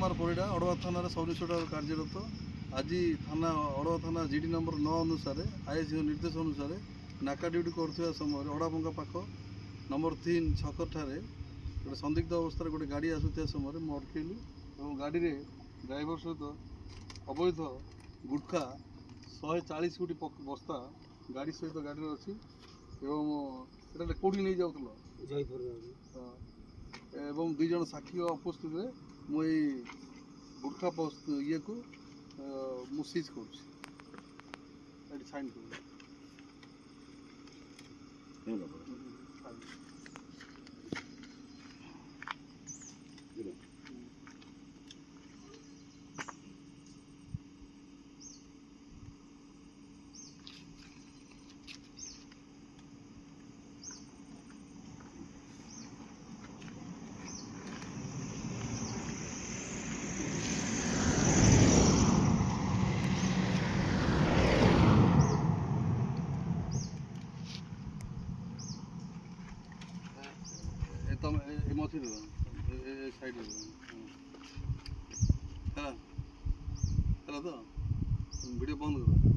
कुमार परिड़ा अड़वा थाना sub inspector कार्यरत। आज थाना अड़वा थाना जीडी नंबर 9 अनुसार आईएससी निर्देश अनुसार नाका ड्यूटी कर समय अड़ापंगा पाख नंबर 3 छक ठारे गोटे संदिग्ध अवस्था गोटे गाड़ी आसुवा समय मैं अटकैली और गाड़ी रे ड्राइवर सहित अवैध गुटखा 140 कोटी बस्ता गाड़ी सहित गाड़ी अच्छी एवं कौटी नहीं जाऊल एवं 2 जन साक्षी उपस्थित मुझे गुटखा ये को सीज कर साइन तुम मथि साइड है तो वीडियो बंद करो।